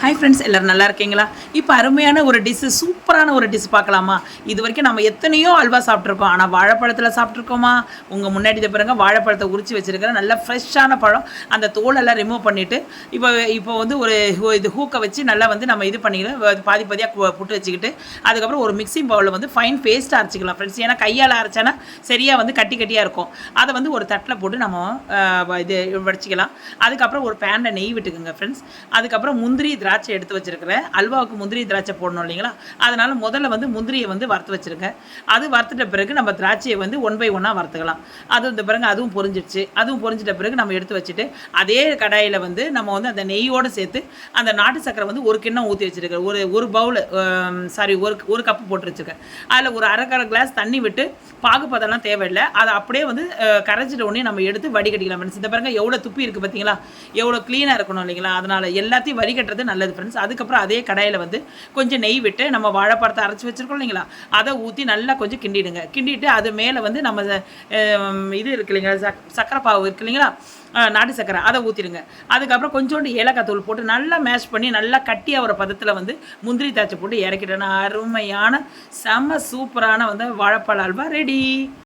Hi friends, எல்லோரும் நல்லா இருக்கீங்களா? இப்போ அருமையான ஒரு டிஷ்ஷு, சூப்பரான ஒரு டிஷ் பார்க்கலாமா? இது வரைக்கும் நம்ம எத்தனையோ அல்வா சாப்பிட்ருக்கோம். ஆனால் வாழைப்பழத்தில் சாப்பிட்ருக்கோமா? உங்கள் முன்னாடி இதை பாருங்க, வாழைப்பழத்தை உரிச்சு வச்சுருக்கிறேன். நல்லா ஃப்ரெஷ்ஷான பழம். அந்த தோலெல்லாம் ரிமூவ் பண்ணிவிட்டு இப்போ இப்போ வந்து ஒரு இது ஹூக்கை வச்சு நல்லா வந்து நம்ம இது பண்ணிக்கலாம். பாதி பாதியாக புட்டு வச்சுக்கிட்டு அதுக்கப்புறம் ஒரு மிக்சிங் பவுலில் வந்து ஃபைன் பேஸ்ட்டாக அரைச்சிக்கலாம் ஃப்ரெண்ட்ஸ். ஏன்னா கையால் அரைச்சானா சரியாக வந்து கட்டி கட்டியாக இருக்கும். அதை வந்து ஒரு தட்டில் போட்டு நம்ம இது வடிச்சிக்கலாம். அதுக்கப்புறம் ஒரு பேனில் நெய் விட்டுக்குங்க ஃப்ரெண்ட்ஸ். அதுக்கப்புறம் முந்திரி திராட்சை எடுத்து வச்சிருக்கிறேன். அல்வாவுக்கு முந்திரி திராட்சை போடணும் இல்லைங்களா? அதனால முதல்ல வந்து முந்திரியை வந்து வறுத்து வச்சிருங்க. அது வறுத்துட்ட பிறகு நம்ம திராட்சையை வந்து 1 by 1 வறுத்துக்கலாம். அது இந்த பிறகு அதுவும் பொரிஞ்சிடுச்சு. அதுவும் பொரிஞ்சிட்ட பிறகு நம்ம எடுத்து வச்சுட்டு அதே கடாயில் வந்து நம்ம வந்து அந்த நெய்யோடு சேர்த்து அந்த நாட்டு சக்கரை வந்து ஒரு கிண்ணம் ஊற்றி வச்சிருக்கேன். ஒரு பவுல் சாரி ஒரு கப்பு போட்டு வச்சுருக்கேன். அதில் ஒரு அரை கிளாஸ் தண்ணி விட்டு பாகுப்பதெல்லாம் தேவையில்லை. அதை அப்படியே வந்து கரைச்சிட்ட உடனே நம்ம எடுத்து வடிகட்டிக்கலாம். இந்த பாருங்க எவ்வளோ துப்பி இருக்குது பார்த்தீங்களா? எவ்வளோ க்ளீனாக இருக்கணும் இல்லைங்களா? அதனால் எல்லாத்தையும் வடிகட்டுறது நல்லது ஃப்ரெண்ட்ஸ். அதுக்கப்புறம் அதே கடாயில் வந்து கொஞ்சம் நெய் விட்டு நம்ம வாழைப்பழத்தை அரைச்சி வச்சுருக்கோம் இல்லைங்களா? அதை ஊற்றி நல்லா கொஞ்சம் கிண்டிடுங்க. கிண்டிட்டு அது மேலே வந்து நம்ம இது இருக்கு இல்லைங்களா, சக்கரை பாவு இருக்கு இல்லைங்களா, நாட்டு சக்கரை, அதை ஊற்றிடுங்க. அதுக்கப்புறம் கொஞ்சோண்டு ஏலக்காய் தூள் போட்டு நல்லா மேஷ் பண்ணி நல்லா கட்டியாக ஒரு பதத்தில் வந்து முந்திரி தாய்ச்சி போட்டு இறக்கிட்டேன்னா அருமையான செம்ம சூப்பரான வந்து வாழைப்பழ அல்வா ரெடி.